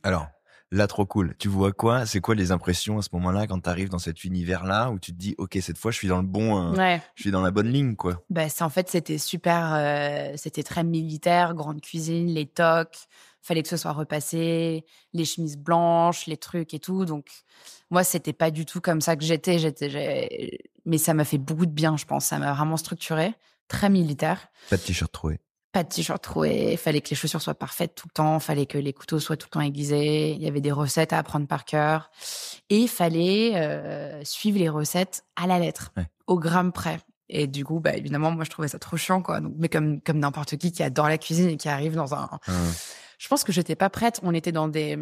Alors, là, trop cool. Tu vois quoi? C'est quoi les impressions à ce moment-là quand tu arrives dans cet univers-là où tu te dis: «OK, cette fois, je suis dans le bon, Ouais. je suis dans la bonne ligne, quoi». Bah, c'est en fait, c'était super, c'était très militaire, grande cuisine, les tocs, fallait que ce soit repassé, les chemises blanches, les trucs et tout. Donc moi, c'était pas du tout comme ça que mais ça m'a fait beaucoup de bien, je pense. Ça m'a vraiment structurée, très militaire. Pas de t-shirt troué. Pas de t-shirt troué, fallait que les chaussures soient parfaites tout le temps, fallait que les couteaux soient tout le temps aiguisés, il y avait des recettes à apprendre par cœur et il fallait, suivre les recettes à la lettre, Ouais. au gramme près et du coup, bah, évidemment, moi, je trouvais ça trop chiant, quoi, donc mais comme n'importe qui adore la cuisine et qui arrive dans un Hein. je pense que j'étais pas prête. On était dans des,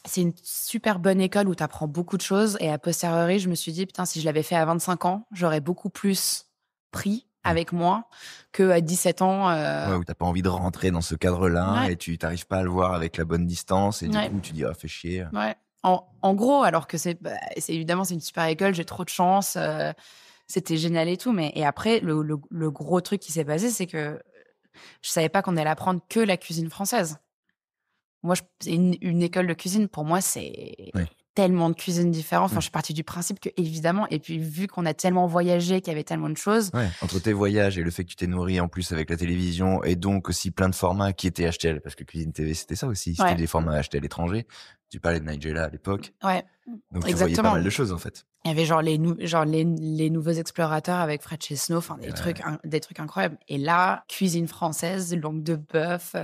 c'est une super bonne école où tu apprends beaucoup de choses et a posteriori, je me suis dit: «Putain, si je l'avais fait à 25 ans, j'aurais beaucoup plus pris Ouais. avec moi qu'à 17 ans». Ouais, où tu pas envie de rentrer dans ce cadre-là Ouais, et tu arrives pas à le voir avec la bonne distance et du ouais, coup, tu dis: «Ah, fais chier». ouais. En gros, alors que c'est évidemment, c'est une super école, j'ai trop de chance, c'était génial et tout, mais et après le gros truc qui s'est passé, c'est que je savais pas qu'on allait apprendre que la cuisine française. Moi, c'est une école de cuisine, pour moi, c'est Ouais. tellement de cuisines différentes. Enfin, Mmh. je suis partie du principe que évidemment, et puis vu qu'on a tellement voyagé, qu'il y avait tellement de choses. Ouais, entre tes voyages et le fait que tu t'es nourri en plus avec la télévision et donc aussi plein de formats qui étaient achetés parce que Cuisine TV, c'était ça aussi, c'était Ouais, des formats achetés à l'étranger. Tu parlais de Nigella à l'époque, ouais, donc tu voyais pas exactement. mal de choses, en fait. Il y avait genre les nouveaux explorateurs avec Fred Chesneau, enfin Et des trucs incroyables. Et là, cuisine française, langue de bœuf,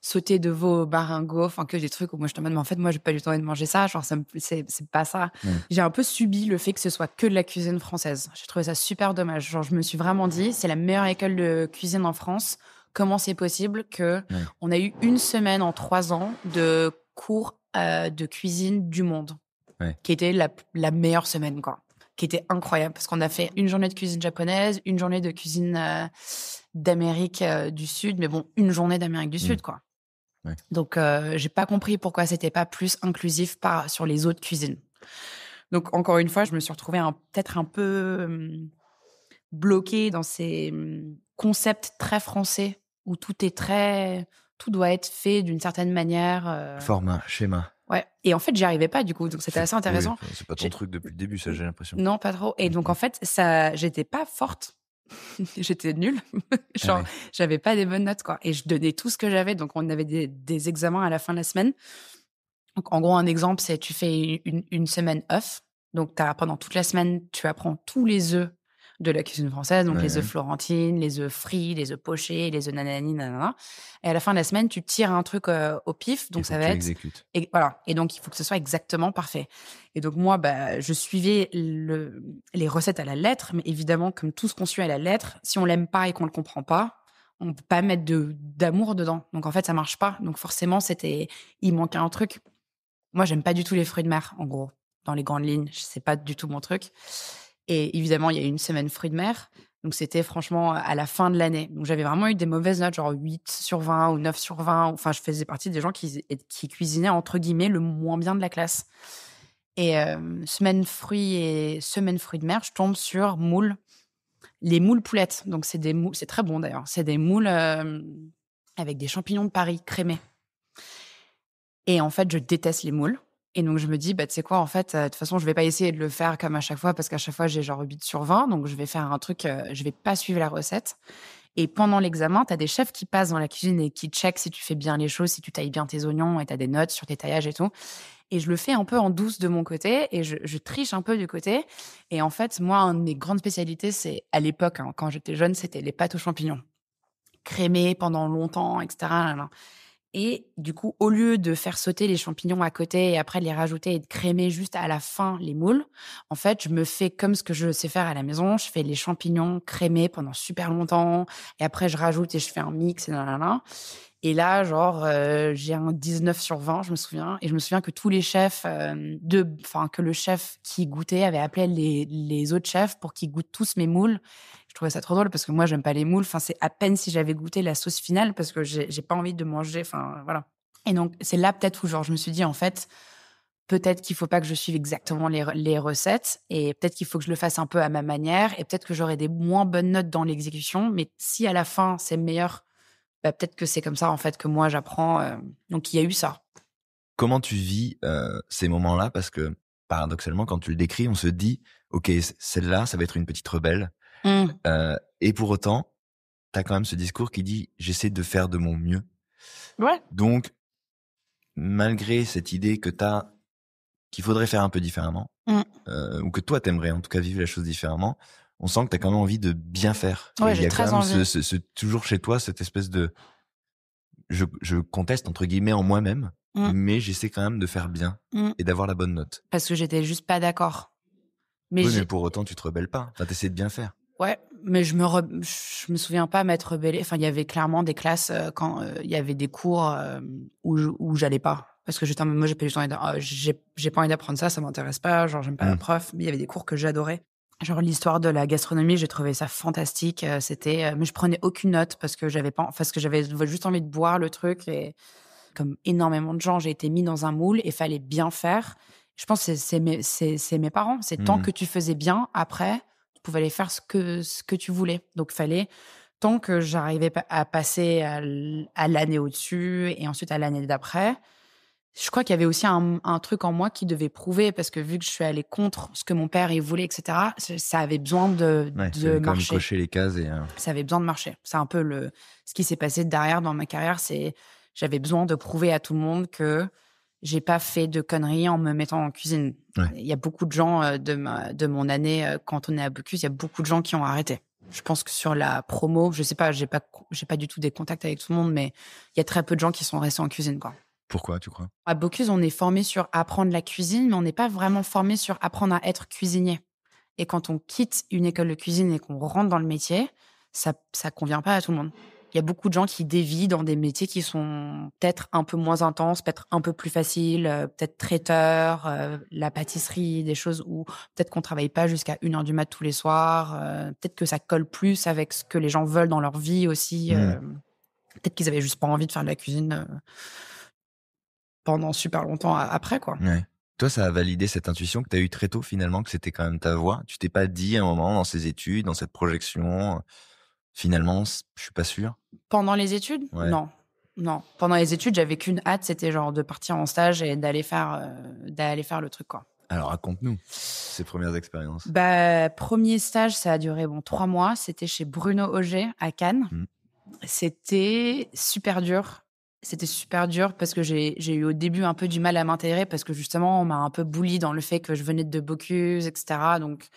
sauté de veau au baringot, enfin que des trucs où moi je te demande, mais en fait moi j'ai pas du tout envie de manger ça, genre c'est pas ça. mmh, J'ai un peu subi le fait que ce soit que de la cuisine française. J'ai trouvé ça super dommage. Genre je me suis vraiment dit, c'est la meilleure école de cuisine en France. Comment c'est possible que ouais, on a eu une semaine en 3 ans de cours de cuisine du monde? ouais. Qui était la meilleure semaine, quoi. Qui était incroyable parce qu'on a fait une journée de cuisine japonaise, une journée de cuisine, d'Amérique, du Sud, mais bon, une journée d'Amérique du Mmh, Sud, quoi. ouais. Donc j'ai pas compris pourquoi c'était pas plus inclusif par sur les autres cuisines. Donc encore une fois, je me suis retrouvée peut-être un peu, bloquée dans ces, concepts très français où tout doit être fait d'une certaine manière, Format, schéma. ouais, et en fait, j'y arrivais pas du coup, donc c'était assez Oui, intéressant. enfin, c'est pas ton J'ai truc depuis le début, ça, j'ai l'impression. Non, pas trop, et Mmh donc mh. en fait, j'étais pas forte, j'étais nulle, Ah genre ouais. j'avais pas des bonnes notes, quoi, et je donnais tout ce que j'avais, donc on avait des examens à la fin de la semaine. Donc en gros, un exemple, c'est tu fais une semaine off, donc pendant toute la semaine, tu apprends tous les œufs de la cuisine française, donc Ouais, les œufs ouais. florentines, les œufs frits, les œufs pochés, les œufs nanani nanana, et à la fin de la semaine, tu tires un truc, au pif, Il donc faut ça que va tu être exécutes. et voilà, et donc il faut que ce soit exactement parfait, et donc moi, bah, je suivais les recettes à la lettre, mais évidemment, comme tout ce qu'on suit à la lettre, si on l'aime pas et qu'on le comprend pas, on peut pas mettre d'amour dedans, donc en fait, ça marche pas, donc forcément, il manquait un truc. Moi, j'aime pas du tout les fruits de mer, en gros, dans les grandes lignes, c'est pas du tout mon truc, et évidemment, il y a eu une semaine fruits de mer, donc c'était franchement à la fin de l'année. Donc j'avais vraiment eu des mauvaises notes, genre 8/20 ou 9/20. Enfin, je faisais partie des gens qui cuisinaient, entre guillemets, «le moins bien de la classe», et semaine fruits de mer, je tombe sur les moules poulettes. Donc c'est très bon d'ailleurs. C'est des moules, avec des champignons de Paris crémés. Et en fait, je déteste les moules, et donc je me dis: «Bah, tu sais quoi? En fait, de toute façon, je vais pas essayer de le faire comme à chaque fois parce qu'à chaque fois, j'ai genre 8/20, donc je vais faire un truc, je vais pas suivre la recette», et pendant l'examen, tu as des chefs qui passent dans la cuisine et qui checkent si tu fais bien les choses, si tu tailles bien tes oignons, et tu as des notes sur tes taillages et tout, et je le fais un peu en douce de mon côté et je triche un peu du côté, et en fait, moi, une de mes grandes spécialités, c'est à l'époque, hein, quand j'étais jeune, c'était les pâtes aux champignons, crémées pendant longtemps et cetera. Et du coup, au lieu de faire sauter les champignons à côté et après de les rajouter et de crémer juste à la fin les moules, en fait, je me fais comme ce que je sais faire à la maison. Je fais les champignons crémés pendant super longtemps et après je rajoute et je fais un mix et nanana. Et là, genre, j'ai un 19/20, je me souviens, et je me souviens que tous les chefs, que le chef qui goûtait avait appelé les autres chefs pour qu'ils goûtent tous mes moules. Je trouvais ça trop drôle parce que moi, j'aime pas les moules. Enfin, c'est à peine si j'avais goûté la sauce finale parce que j'ai pas envie de manger, enfin, voilà. Et donc, c'est là peut-être où, genre, je me suis dit: «En fait, peut-être qu'il faut pas que je suive exactement les recettes, et peut-être qu'il faut que je le fasse un peu à ma manière, et peut-être que j'aurai des moins bonnes notes dans l'exécution, mais si à la fin, c'est meilleur, bah, peut-être que c'est comme ça, en fait, que moi j'apprends», donc il y a eu ça. comment tu vis ces moments-là? Parce que paradoxalement, quand tu le décris, on se dit, ok, celle-là, ça va être une petite rebelle. Mmh. Et pour autant, t'as quand même ce discours qui dit, j'essaie de faire de mon mieux. Ouais. Donc, malgré cette idée que t'as qu'il faudrait faire un peu différemment, Mmh. ou que toi t'aimerais en tout cas vivre la chose différemment, on sent que t'as quand même envie de bien faire. Et Ouais, il y j'ai a quand très même envie. toujours chez toi cette espèce de je conteste entre guillemets en moi-même, Mmh. mais j'essaie quand même de faire bien Mmh. et d'avoir la bonne note. Parce que j'étais juste pas d'accord. Mais Oui, mais j'ai pour autant tu te rebelles pas. Enfin, t'essaies de bien faire. Ouais, mais je me souviens pas m'être rebellée. Enfin, il y avait clairement des classes, quand, il y avait des cours, où j'allais pas. Parce que j'étais en mode: «Moi, j'ai pas du tout envie j'ai pas envie d'apprendre ça, ça m'intéresse pas, genre j'aime pas la Mmh. prof». Mais il y avait des cours que j'adorais. Genre l'histoire de la gastronomie, j'ai trouvé ça fantastique, mais je prenais aucune note parce que j'avais juste envie de boire le truc et comme énormément de gens, j'ai été mis dans un moule et fallait bien faire. Je pense que c'est mes parents. C'est tant Mmh. que tu faisais bien, après, tu pouvais aller faire ce que tu voulais. Donc, fallait tant que j'arrivais à passer à l'année au-dessus et ensuite à l'année d'après. Je crois qu'il y avait aussi un truc en moi qui devait prouver parce que vu que je suis allée contre ce que mon père il voulait, etc., ça avait besoin Ouais, de fallait quand même marcher. cocher les cases et Ça avait besoin de marcher. C'est un peu ce qui s'est passé derrière dans ma carrière, c'est j'avais besoin de prouver à tout le monde que j'ai pas fait de conneries en me mettant en cuisine. ouais. Il y a beaucoup de gens de mon année quand on est à Bocuse, il y a beaucoup de gens qui ont arrêté. Je pense que sur la promo, je sais pas, j'ai pas du tout des contacts avec tout le monde, mais il y a très peu de gens qui sont restés en cuisine, quoi. Pourquoi tu crois? À Bocuse, on est formé sur apprendre la cuisine, mais on n'est pas vraiment formé sur apprendre à être cuisinier. Et quand on quitte une école de cuisine et qu'on rentre dans le métier, ça convient pas à tout le monde. Il y a beaucoup de gens qui dévient dans des métiers qui sont peut-être un peu moins intenses, peut-être un peu plus faciles, peut-être traiteur, la pâtisserie, des choses où peut-être qu'on travaille pas jusqu'à 1 heure du mat tous les soirs, peut-être que ça colle plus avec ce que les gens veulent dans leur vie aussi. Mmh. Peut-être qu'ils avaient juste pas envie de faire de la cuisine pendant super longtemps après, quoi. Ouais. Toi, ça a validé cette intuition que tu as eue très tôt finalement, que c'était quand même ta voie? Tu t'es pas dit à un moment dans ces études, dans cette projection, finalement, je suis pas sûr? Pendant les études? Ouais. Non, non. Pendant les études, j'avais qu'une hâte, c'était genre de partir en stage et d'aller faire le truc, quoi. Alors raconte-nous ces premières expériences. Bah, 1er stage, ça a duré, 3 mois. C'était chez Bruno Auger à Cannes. Mmh. C'était super dur. C'était super dur parce que j'ai eu au début un peu du mal à m'intégrer parce que justement, on m'a un peu bully dans le fait que je venais de Bocuse et cetera. Donc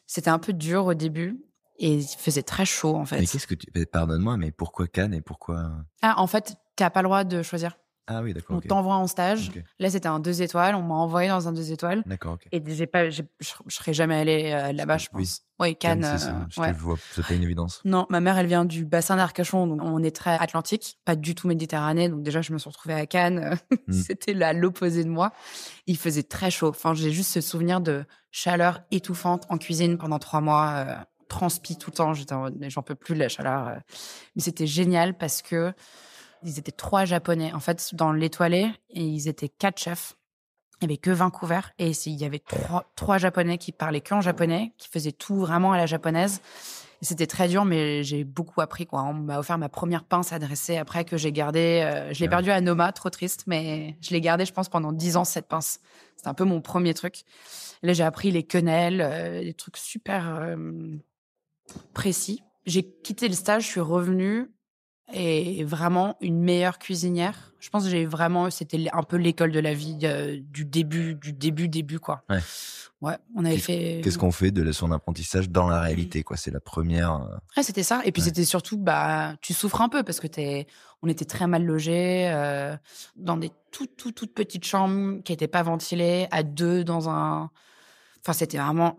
c'était un peu dur au début et il faisait très chaud, en Mais fait. qu'est-ce que tu pardonne-moi, mais pourquoi Cannes et pourquoi Ah, en fait, tu as pas le droit de choisir. ah oui, d'accord, On OK. t'envoie en stage. OK. Là, c'était un 2 étoiles. On m'a envoyé dans un 2 étoiles D'accord, OK. et je serais jamais allée, là-bas, je Oui, pense. Oui, Cannes, Cannes, je te ouais. vois, c'est pas une évidence. Non, ma mère, elle vient du bassin d'Arcachon, donc on est très Atlantique, pas du tout Méditerranée. Donc déjà, je me suis retrouvée à Cannes. Mmh. C'était l'opposé de moi. Il faisait très chaud. Enfin, j'ai juste ce souvenir de chaleur étouffante en cuisine pendant 3 mois, transpi tout le temps. J'étais en mode: «Mais j'en peux plus de la chaleur». Mais c'était génial parce que ils étaient 3 Japonais. En fait, dans l'étoilé, et ils étaient 4 chefs. Il y avait que 20 couverts et il y avait trois Japonais qui parlaient qu'en japonais, qui faisaient tout vraiment à la japonaise. Et c'était très dur, mais j'ai beaucoup appris, quoi. On m'a offert ma première pince à dresser après que j'ai gardé. Je l'ai Ah ouais. perdue à Noma, trop triste, mais je l'ai gardée, je pense, pendant 10 ans, cette pince. C'était un peu mon premier truc. Et là, j'ai appris les quenelles, des trucs super précis. J'ai quitté le stage, je suis revenue et vraiment une meilleure cuisinière. Je pense que c'était un peu l'école de la vie du début, quoi. Ouais. Ouais, on avait fait. Qu'est-ce qu'on fait de son apprentissage dans la réalité, quoi? C'est la première. Ouais, c'était ça. Et puis Ouais. c'était surtout, tu souffres un peu parce que on était très mal logés, dans des toutes petites chambres qui n'étaient pas ventilées, à deux Enfin, c'était vraiment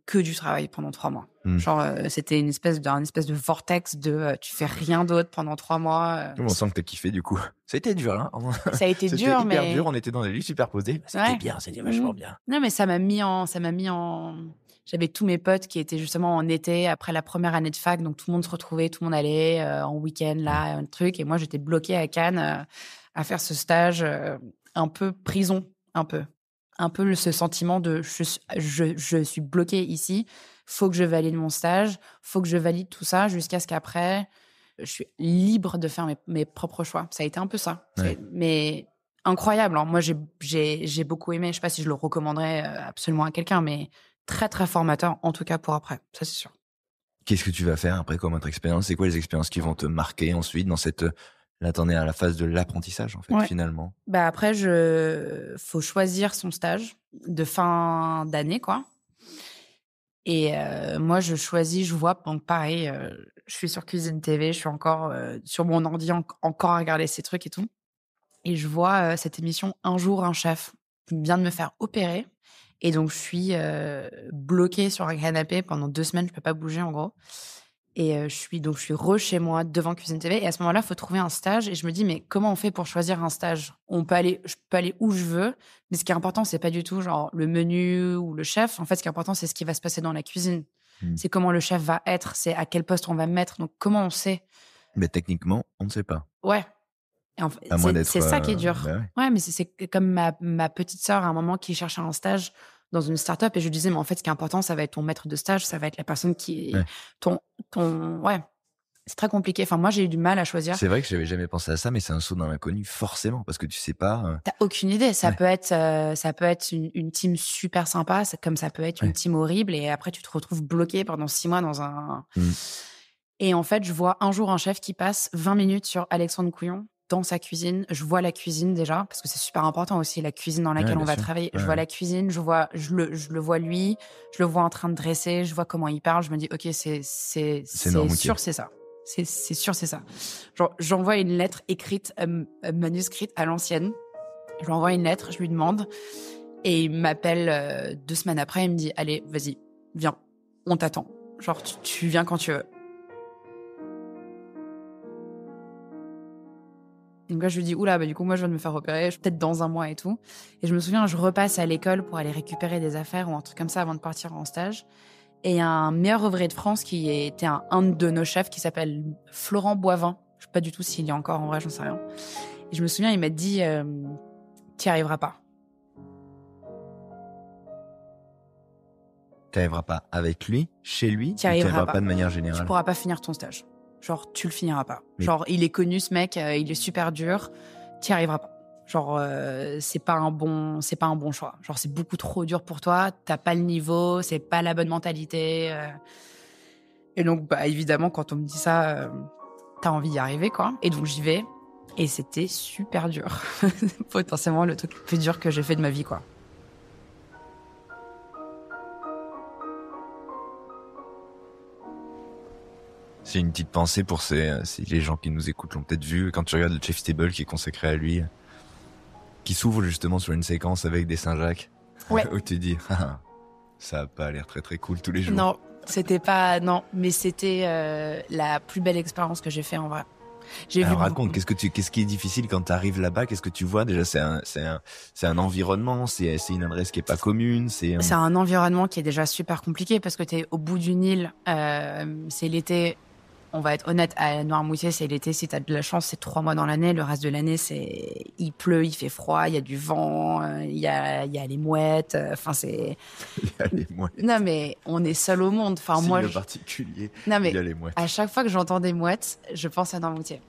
que du travail pendant 3 mois. Mmh. Genre, c'était un espèce de vortex tu fais rien d'autre pendant 3 mois. On sent que t'as kiffé du coup. Ça a été dur, hein. Ça a été C'était dur, hyper mais dur. On était dans des lits superposés. C'était ouais. bien, c'était vachement Mmh. bien. Non, mais ça m'a mis en. J'avais tous mes potes qui étaient justement en été après la première année de fac, donc tout le monde se retrouvait, tout le monde allait en week-end là, un truc, et moi j'étais bloquée à Cannes à faire ce stage un peu prison, un peu ce sentiment de je suis bloquée ici, faut que je valide mon stage, faut que je valide tout ça jusqu'à ce qu'après je suis libre de faire mes propres choix. Ça a été un peu ça. Ouais. Mais incroyable. Hein. Moi, j'ai beaucoup aimé. Je sais pas si je le recommanderais absolument à quelqu'un, mais très, très formateur, en tout cas pour après. Ça, c'est sûr. Qu'est-ce que tu vas faire après comme autre expérience? C'est quoi les expériences qui vont te marquer ensuite dans cette, là, t'en es à la phase de l'apprentissage, en fait, Ouais. finalement? Bah après, faut choisir son stage de fin d'année, quoi. Et moi, je vois, donc pareil, je suis sur Cuisine TV, je suis encore sur mon ordi, encore à regarder ces trucs et tout. Et je vois cette émission Un jour, un chef, qui vient de me faire opérer. Et donc, je suis bloquée sur un canapé pendant 2 semaines, je peux pas bouger, en gros. Et je suis chez moi devant Cuisine TV. Et à ce moment-là, il faut trouver un stage. Et je me dis, mais comment on fait pour choisir un stage? Je peux aller où je veux. Mais ce qui est important, c'est pas du tout genre le menu ou le chef. En fait, ce qui est important, c'est ce qui va se passer dans la cuisine. C'est comment le chef va être. C'est à quel poste on va me mettre. Donc, comment on sait? Mais techniquement, on ne sait pas. Ouais. Et en fait, À moins d'être, c'est ça qui est dur. bah ouais. Ouais, mais c'est comme ma petite sœur à un moment qui cherchait un stage dans une start-up et je lui disais, mais en fait, ce qui est important, ça va être ton maître de stage, ça va être la personne qui est Ouais. ouais. C'est très compliqué. Enfin, moi, j'ai eu du mal à choisir. C'est vrai que j'avais jamais pensé à ça, mais c'est un saut dans l'inconnu, forcément, parce que tu sais pas. T'as aucune idée. Ça Ouais. peut être une team super sympa, comme ça peut être une Ouais. team horrible et après, tu te retrouves bloqué pendant 6 mois dans un. Mmh. Et en fait, je vois un jour un chef qui passe 20 minutes sur Alexandre Couillon dans sa cuisine. Je vois la cuisine déjà, parce que c'est super important aussi, la cuisine dans laquelle Ouais, on bien va sûr. travailler. Ouais, Je vois ouais. la cuisine, je le vois lui, je le vois en train de dresser, je vois comment il parle. Je me dis, OK, c'est Noirmoutier. sûr, c'est ça. C'est sûr, c'est ça. Genre, j'envoie une lettre écrite, manuscrite à l'ancienne. Je lui envoie une lettre, je lui demande. Et il m'appelle 2 semaines après, il me dit, allez, vas-y, viens, on t'attend. Genre, tu viens quand tu veux. Donc là, je lui dis, oula, bah, du coup, moi, je viens de me faire opérer, peut-être dans 1 mois et tout. Et je me souviens, je repasse à l'école pour aller récupérer des affaires ou un truc comme ça avant de partir en stage. Et il y a un meilleur ouvrier de France qui était un de nos chefs qui s'appelle Florent Boivin. Je sais pas du tout s'il y a encore, en vrai, j'en sais rien. Et je me souviens, il m'a dit, t'y arriveras pas. Tu arriveras pas avec lui, chez lui, T'y ou tu arriveras pas de manière Tu générale? pourras pas finir ton stage. Genre, tu le finiras pas. Mais- Genre, il est connu, ce mec, il est super dur. T'y arriveras pas. Genre, c'est pas un bon choix. Genre, c'est beaucoup trop dur pour toi. T'as pas le niveau, c'est pas la bonne mentalité. Et donc, bah, évidemment, quand on me dit ça, t'as envie d'y arriver, quoi. Et donc, j'y vais. Et c'était super dur. Potentiellement le truc le plus dur que j'ai fait de ma vie, quoi. C'est une petite pensée pour les gens qui nous écoutent l'ont peut-être vu, quand tu regardes le Chef's Table qui est consacré à lui, qui s'ouvre justement sur une séquence avec des Saint-Jacques, Ouais. où tu dis, ah, ça a pas l'air très très cool tous les jours. Non, c'était pas. Non, mais c'était la plus belle expérience que j'ai fait en vrai. Alors raconte, qu'est-ce qui est difficile quand tu arrives là-bas? Qu'est-ce que tu vois? Déjà, c'est un environnement, c'est une adresse qui est pas commune, C'est un environnement qui est déjà super compliqué parce que t'es au bout d'une île. C'est l'été. On va être honnête, à Noirmoutier, c'est l'été. Si t'as de la chance, c'est 3 mois dans l'année. Le reste de l'année, il pleut, il fait froid, il y a du vent, il y a les mouettes. Enfin, c'est. Il y a les mouettes. Non, mais on est seul au monde. Enfin, moi. Le particulier. Non, mais Il y a les mouettes. à chaque fois que j'entends des mouettes, je pense à Noirmoutier.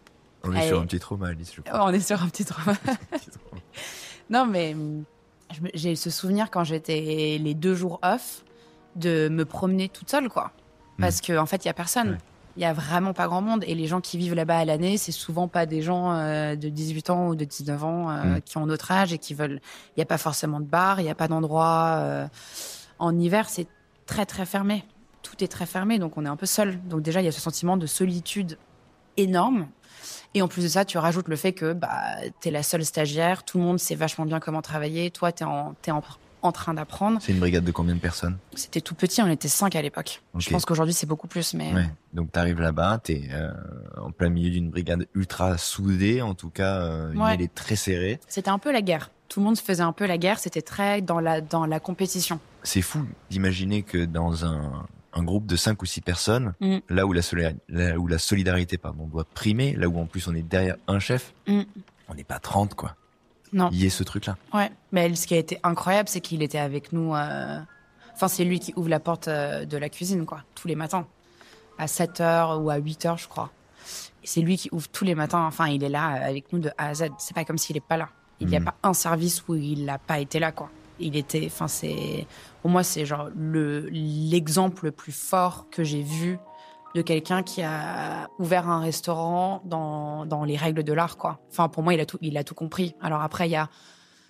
On est sur un petit trauma, Alice, je crois. On est sur un petit trauma. Non, mais j'ai ce souvenir quand j'étais les 2 jours off de me promener toute seule, quoi. Parce qu'en fait, il y a personne. Ouais. Il y a vraiment pas grand monde. Et les gens qui vivent là-bas à l'année, c'est souvent pas des gens de 18 ans ou de 19 ans qui ont notre âge et qui veulent. Il y a pas forcément de bar, il y a pas d'endroit. En hiver, c'est très très fermé. Tout est très fermé, donc on est un peu seul. Donc déjà, il y a ce sentiment de solitude énorme. Et en plus de ça, tu rajoutes le fait que t'es la seule stagiaire, tout le monde sait vachement bien comment travailler, toi, t'es en train d'apprendre. C'est une brigade de combien de personnes? C'était tout petit, on était 5 à l'époque. Okay. Je pense qu'aujourd'hui, c'est beaucoup plus, mais... Ouais. Donc t'arrives là-bas, t'es en plein milieu d'une brigade ultra soudée, en tout cas, une mêlée très serrée. C'était un peu la guerre. Tout le monde se faisait un peu la guerre, c'était très dans la compétition. C'est fou d'imaginer que dans un groupe de 5 ou 6 personnes, là où la solidarité doit primer, là où en plus on est derrière un chef, on n'est pas 30, quoi. Non. Il y a ce truc-là. Ouais, mais ce qui a été incroyable, c'est qu'il était avec nous... Enfin, c'est lui qui ouvre la porte de la cuisine, quoi, tous les matins. À 7h ou à 8h, je crois. Et c'est lui qui ouvre tous les matins. Enfin, il est là avec nous de A à Z. C'est pas comme s'il est pas là. Il n'y a pas un service où il n'a pas été là, quoi. Pour moi, c'est genre l'exemple le plus fort que j'ai vu de quelqu'un qui a ouvert un restaurant dans les règles de l'art, quoi. Enfin, pour moi, il a tout compris. Alors après, il a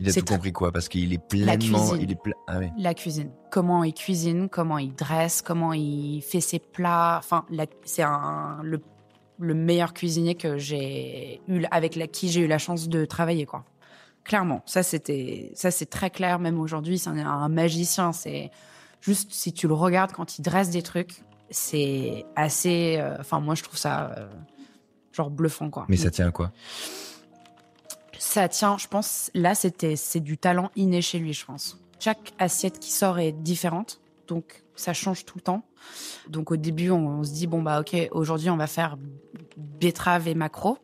tout compris quoi? Parce qu'il est pleinement... La cuisine. Comment il cuisine, comment il dresse, comment il fait ses plats. Enfin, c'est le meilleur cuisinier que avec qui j'ai eu la chance de travailler, quoi. Clairement. Ça, c'est très clair. Même aujourd'hui, c'est un magicien. C'est juste, si tu le regardes quand il dresse des trucs, c'est assez... moi, je trouve ça genre bluffant, quoi. Mais ça tient à quoi? Ça tient, je pense, là, c'est du talent inné chez lui, je pense. Chaque assiette qui sort est différente, donc ça change tout le temps. Donc au début, on se dit, ok, aujourd'hui, on va faire betterave et maquereau.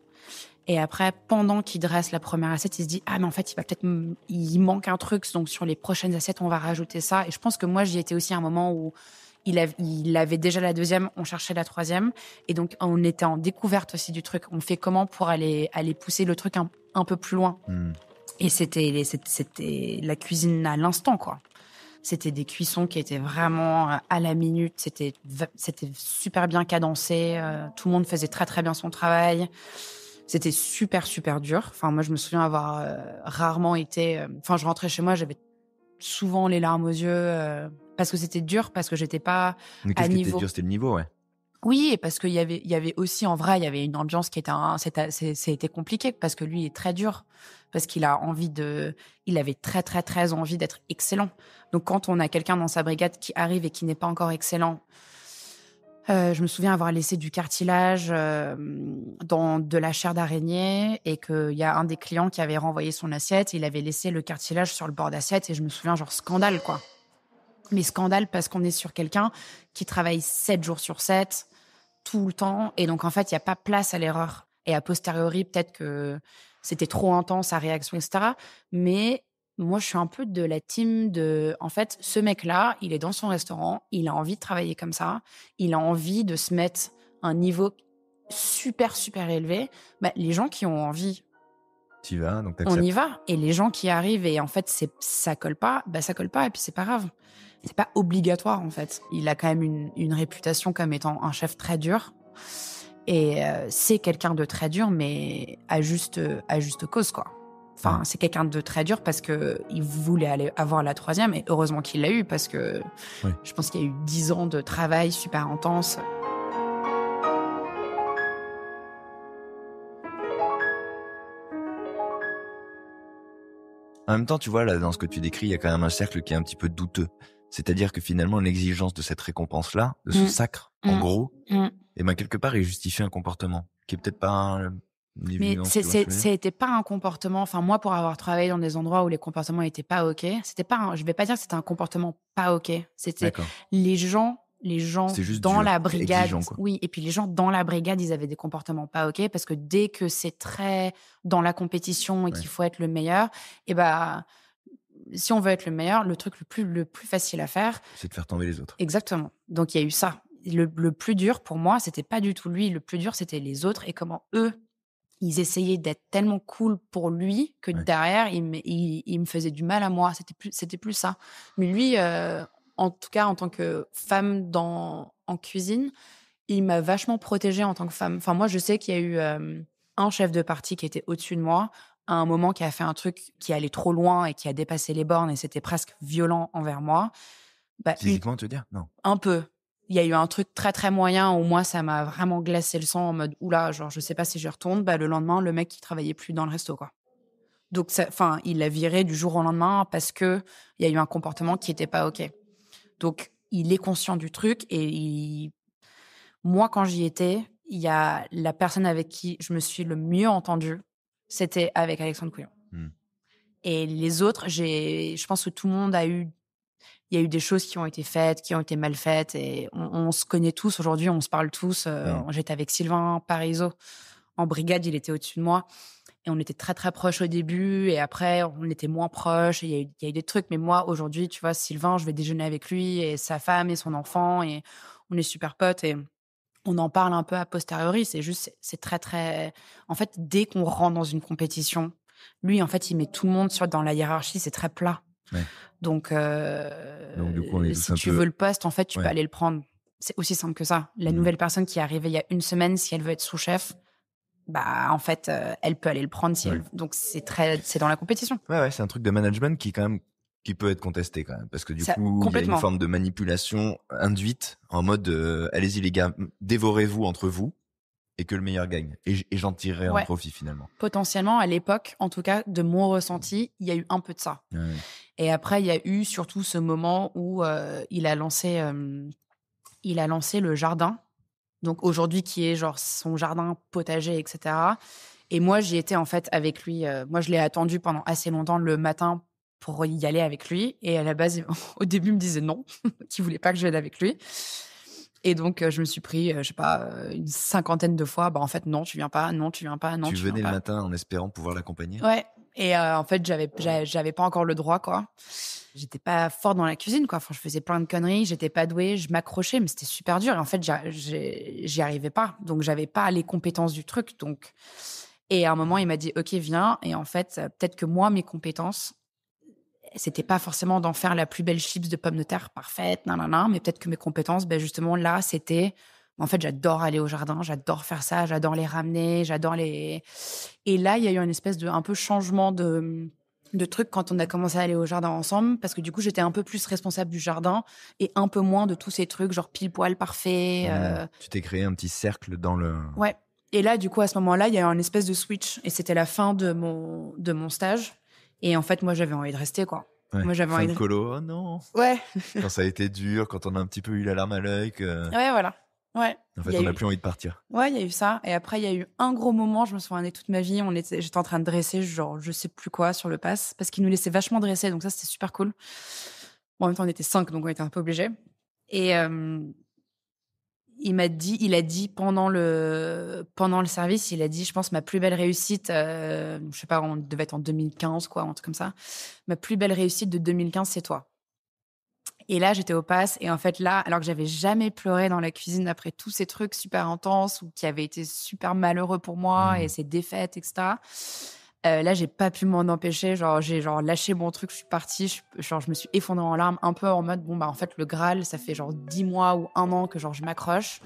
Et après, pendant qu'il dresse la première assiette, il se dit, mais en fait, il manque un truc, donc sur les prochaines assiettes, on va rajouter ça. Et je pense que moi, j'y étais aussi à un moment où il avait déjà la deuxième, on cherchait la troisième. Et donc, on était en découverte aussi du truc. On fait comment pour aller pousser le truc un peu plus loin. Et c'était la cuisine à l'instant, quoi. C'était des cuissons qui étaient vraiment à la minute. C'était super bien cadencé. Tout le monde faisait très, très bien son travail. C'était super, super dur. Enfin, moi, je me souviens avoir rarement été... je rentrais chez moi, j'avais souvent les larmes aux yeux parce que c'était dur, parce que j'étais pas Mais à niveau. Qu'est-ce qui était dur? C'était le niveau, ouais. Oui, et parce qu'il y avait aussi, en vrai, il y avait une ambiance qui était... C'était compliqué parce que lui, il est très dur. Parce qu'il a il avait très, très, très envie d'être excellent. Donc, quand on a quelqu'un dans sa brigade qui arrive et qui n'est pas encore excellent... je me souviens avoir laissé du cartilage dans de la chair d'araignée et qu'il y a un des clients qui avait renvoyé son assiette. Il avait laissé le cartilage sur le bord d'assiette et je me souviens, genre, scandale, quoi. Mais scandale parce qu'on est sur quelqu'un qui travaille 7 jours sur 7, tout le temps. Et donc, en fait, il n'y a pas place à l'erreur. Et a posteriori, peut-être que c'était trop intense, sa réaction, etc. Mais... moi, je suis un peu de la team de... En fait, ce mec-là, il est dans son restaurant, il a envie de travailler comme ça, il a envie de se mettre à un niveau super, super élevé. Les gens qui ont envie... Tu y vas, donc t'acceptes. On y va. Et les gens qui arrivent et en fait, ça colle pas, ça colle pas et puis c'est pas grave. C'est pas obligatoire, en fait. Il a quand même une réputation comme étant un chef très dur. Et c'est quelqu'un de très dur, mais à juste cause, quoi. Enfin, c'est quelqu'un de très dur parce qu'il voulait aller avoir la troisième et heureusement qu'il l'a eu parce que je pense qu'il y a eu 10 ans de travail super intense. En même temps, tu vois, là, dans ce que tu décris, il y a quand même un cercle qui est un petit peu douteux. C'est-à-dire que finalement, l'exigence de cette récompense-là, de ce sacre, en gros, quelque part, il justifie un comportement qui est peut-être pas... Mais c'était pas un comportement. Enfin, moi, pour avoir travaillé dans des endroits où les comportements étaient pas ok, c'était pas. Je vais pas dire que c'était un comportement pas ok. C'était les gens dans la brigade. Exigeant, quoi. Oui, et puis les gens dans la brigade, ils avaient des comportements pas ok parce que dès que c'est très dans la compétition et qu'il faut être le meilleur, et si on veut être le meilleur, le truc le plus facile à faire, c'est de faire tomber les autres. Exactement. Donc il y a eu ça. Le plus dur pour moi, c'était pas du tout lui. Le plus dur, c'était les autres et comment eux. Ils essayaient d'être tellement cool pour lui que derrière, il me faisait du mal à moi. C'était plus ça. Mais lui, en tout cas, en tant que femme en cuisine, il m'a vachement protégée en tant que femme. Enfin, moi, je sais qu'il y a eu un chef de partie qui était au-dessus de moi, à un moment qui a fait un truc qui allait trop loin et qui a dépassé les bornes et c'était presque violent envers moi. Physiquement, tu veux dire? Non. Un peu. Il y a eu un truc très, très moyen où moi, ça m'a vraiment glacé le sang en mode, oula, genre, je sais pas si je retourne. Le lendemain, le mec, il travaillait plus dans le resto, quoi. Donc, il l'a viré du jour au lendemain parce que il y a eu un comportement qui était pas OK. Donc, il est conscient du truc et moi, quand j'y étais, il y a la personne avec qui je me suis le mieux entendue, c'était avec Alexandre Couillon. Et les autres, je pense que tout le monde il y a eu des choses qui ont été faites, qui ont été mal faites et on se connaît tous aujourd'hui, on se parle tous. J'étais avec Sylvain Parisot en brigade, il était au-dessus de moi et on était très très proches au début et après on était moins proches et il y a eu des trucs. Mais moi aujourd'hui, tu vois, Sylvain, je vais déjeuner avec lui et sa femme et son enfant et on est super potes et on en parle un peu a posteriori. C'est très très... En fait, dès qu'on rentre dans une compétition, Lui, en fait, il met tout le monde dans la hiérarchie, c'est très plat. Ouais. Donc du coup, on est si tu veux le poste, en fait, tu peux aller le prendre. C'est aussi simple que ça. La nouvelle personne qui est arrivée il y a une semaine, si elle veut être sous-chef, bah en fait, elle peut aller le prendre si elle. Donc c'est dans la compétition. Ouais, c'est un truc de management qui peut être contesté quand même, parce que du coup, il y a une forme de manipulation induite en mode allez-y les gars, dévorez-vous entre vous et que le meilleur gagne. Et j'en tirerai un profit finalement. Potentiellement, à l'époque, en tout cas, de mon ressenti, il y a eu un peu de ça. Ouais. Et après, il y a eu surtout ce moment où il a lancé le jardin. Donc aujourd'hui, qui est genre son jardin potager, etc. Et moi, j'y étais en fait avec lui. Moi, je l'ai attendu pendant assez longtemps le matin pour y aller avec lui. Et à la base, au début, il me disait non, qu'il voulait pas que je vienne avec lui. Et donc, je me suis pris, je sais pas, une 50aine de fois. Bah, en fait, non, tu viens pas, non, tu viens pas, non, tu viens pas. Tu venais le matin en espérant pouvoir l'accompagner? Ouais. Et en fait, j'avais pas encore le droit, quoi. J'étais pas forte dans la cuisine, quoi. Enfin, je faisais plein de conneries, j'étais pas douée, je m'accrochais, mais c'était super dur. Et en fait, j'y arrivais pas. Donc, j'avais pas les compétences du truc. Donc, et à un moment, il m'a dit, OK, viens. Et en fait, peut-être que moi, mes compétences, c'était pas forcément d'en faire la plus belle chips de pommes de terre parfaite, nanana, mais peut-être que mes compétences, ben justement, là, c'était... En fait, j'adore aller au jardin, j'adore faire ça, j'adore les ramener, j'adore les... Et là, il y a eu une espèce de un peu changement de truc quand on a commencé à aller au jardin ensemble, parce que du coup, j'étais un peu plus responsable du jardin et un peu moins de tous ces trucs, genre pile-poil parfait. Tu t'es créé un petit cercle dans le... Ouais. Et là, du coup, à ce moment-là, il y a eu une espèce de switch. Et c'était la fin de mon stage. Et en fait, moi, j'avais envie de rester, quoi. Ouais. Moi, j'avais fin envie de colo, oh non. Ouais. Quand ça a été dur, quand on a un petit peu eu la larme à l'œil. Que... Ouais, voilà. Ouais. En fait, on n'a plus envie de partir. Ouais, il y a eu ça. Et après, il y a eu un gros moment, je me souviens toute ma vie, j'étais en train de dresser, genre, je sais plus quoi, sur le pass, parce qu'il nous laissait vachement dresser, donc ça, c'était super cool. Bon, en même temps, on était 5, donc on était un peu obligés. Et il a dit pendant le service, il a dit, je pense, ma plus belle réussite, je sais pas, on devait être en 2015, quoi, un truc comme ça. Ma plus belle réussite de 2015, c'est toi. Et là, j'étais au pass. Et en fait, là, alors que j'avais jamais pleuré dans la cuisine après tous ces trucs super intenses ou qui avaient été super malheureux pour moi et ces défaites, etc. Là, j'ai pas pu m'en empêcher. Genre, j'ai lâché mon truc, je suis partie. Je me suis effondrée en larmes, un peu en mode, bon, bah, en fait, le Graal, ça fait genre 10 mois ou 1 an que genre je m'accroche.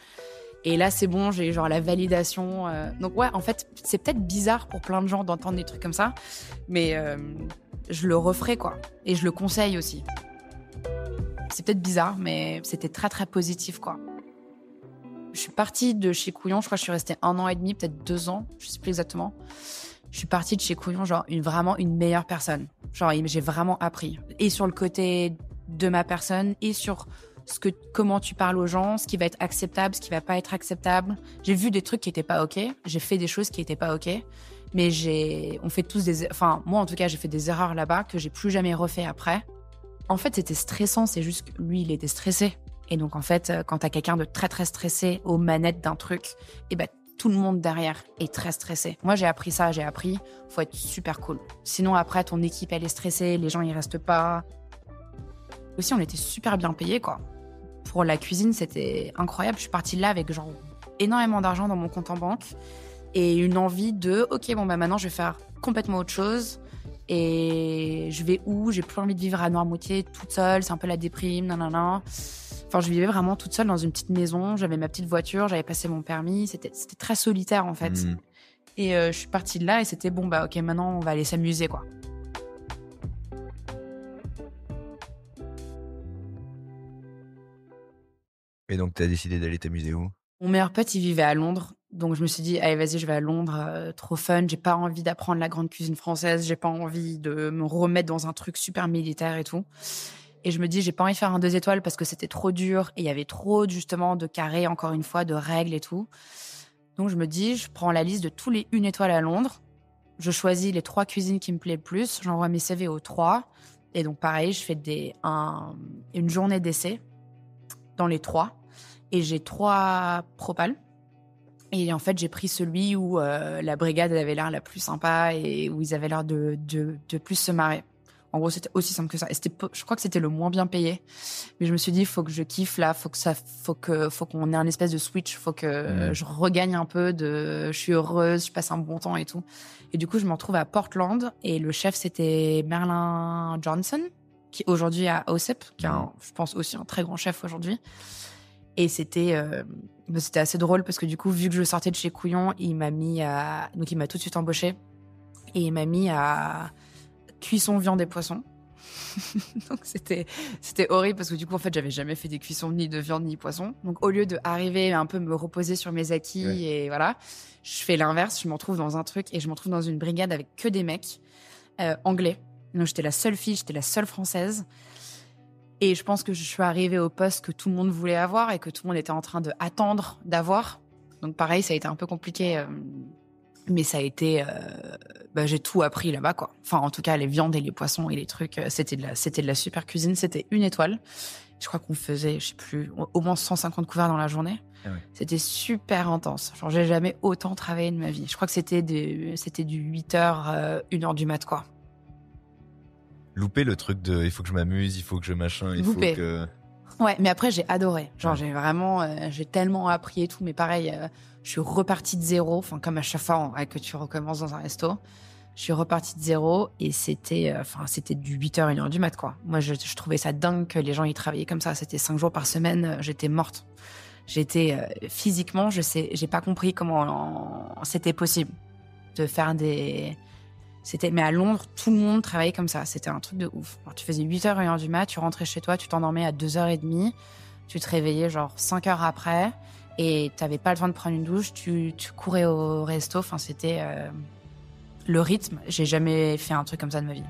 Et là, c'est bon, j'ai genre la validation. Donc, ouais, en fait, c'est peut-être bizarre pour plein de gens d'entendre des trucs comme ça. Mais je le referai, quoi. Et je le conseille aussi. C'est peut-être bizarre, mais c'était très, très positif, quoi. Je suis partie de chez Couillon, je crois que je suis restée 1 an et demi, peut-être 2 ans, je sais plus exactement. Je suis partie de chez Couillon, genre, vraiment une meilleure personne. Genre, j'ai vraiment appris. Et sur le côté de ma personne, et sur comment tu parles aux gens, ce qui va être acceptable, ce qui va pas être acceptable. J'ai vu des trucs qui étaient pas OK. J'ai fait des choses qui étaient pas OK. Mais on fait tous enfin, moi, en tout cas, j'ai fait des erreurs là-bas que j'ai plus jamais refait après. En fait, c'était stressant, c'est juste que lui, il était stressé. Et donc, en fait, quand t'as quelqu'un de très, très stressé aux manettes d'un truc, et ben, tout le monde derrière est très stressé. Moi, j'ai appris, faut être super cool. Sinon, après, ton équipe, elle est stressée, les gens, ils restent pas. Aussi, on était super bien payés, quoi. Pour la cuisine, c'était incroyable. Je suis partie là avec genre énormément d'argent dans mon compte en banque et une envie de, OK, bon, bah, maintenant, je vais faire complètement autre chose. Et je vais où? J'ai plus envie de vivre à Noirmoutier toute seule, c'est un peu la déprime, nanana. Enfin, je vivais vraiment toute seule dans une petite maison, j'avais ma petite voiture, j'avais passé mon permis, c'était très solitaire en fait. Et je suis partie de là et c'était bon, bah OK, maintenant on va aller s'amuser, quoi. Et donc, t'as décidé d'aller t'amuser où? Mon meilleur pote, il vivait à Londres. Donc, je me suis dit, allez, vas-y, je vais à Londres. Trop fun. J'ai pas envie d'apprendre la grande cuisine française. J'ai pas envie de me remettre dans un truc super militaire et tout. Et je me dis, j'ai pas envie de faire un 2 étoiles parce que c'était trop dur. Et il y avait trop, justement, de carrés, encore une fois, de règles et tout. Donc, je me dis, je prends la liste de tous les 1 étoile à Londres. Je choisis les 3 cuisines qui me plaisent le plus. J'envoie mes CV aux 3. Et donc, pareil, je fais une journée d'essai dans les 3. Et j'ai 3 propals. Et en fait, j'ai pris celui où la brigade avait l'air la plus sympa et où ils avaient l'air de plus se marrer. En gros, c'était aussi simple que ça. Et je crois que c'était le moins bien payé. Mais je me suis dit, faut que je kiffe là, faut qu'on ait un espèce de switch, faut que je regagne un peu je suis heureuse, je passe un bon temps et tout. Et du coup, je me retrouve à Portland et le chef, c'était Merlin Johnson, qui aujourd'hui est à OSEP, qui est je pense aussi un très grand chef aujourd'hui. Et c'était assez drôle parce que du coup, vu que je sortais de chez Couillon, il m'a tout de suite embauché et il m'a mis à cuisson viande et poisson. Donc c'était horrible parce que du coup en fait j'avais jamais fait des cuissons ni de viande ni poisson. Donc au lieu de arriver un peu me reposer sur mes acquis et voilà, je fais l'inverse, je m'en trouve dans un truc et je m'en trouve dans une brigade avec que des mecs anglais. Donc j'étais la seule fille, j'étais la seule française. Et je pense que je suis arrivée au poste que tout le monde voulait avoir et que tout le monde était en train d'attendre d'avoir. Donc pareil, ça a été un peu compliqué. Mais ça a été... j'ai tout appris là-bas, quoi. Enfin, en tout cas, les viandes et les poissons et les trucs, c'était de la super cuisine. C'était 1 étoile. Je crois qu'on faisait, je sais plus, au moins 150 couverts dans la journée. Ah ouais. C'était super intense. Genre, j'ai jamais autant travaillé de ma vie. Je crois que c'était du 8h, 1h du mat, quoi. Louper le truc de il faut que je m'amuse, il faut que je machin, il faut que... Ouais, mais après, j'ai adoré. Genre, j'ai tellement appris et tout. Mais pareil, je suis repartie de zéro. Enfin, comme à chaque fois que tu recommences dans un resto. Je suis repartie de zéro et c'était du 8h, 1h du mat, quoi. Moi, je trouvais ça dingue que les gens y travaillaient comme ça. C'était 5 jours par semaine. J'étais morte. Physiquement, j'ai pas compris comment c'était possible de faire mais à Londres, tout le monde travaillait comme ça. C'était un truc de ouf. Alors, tu faisais 8h, 1h du mat, tu rentrais chez toi, tu t'endormais à 2h30, tu te réveillais genre 5 heures après et t'avais pas le temps de prendre une douche, tu courais au resto. Enfin, c'était le rythme. J'ai jamais fait un truc comme ça de ma vie.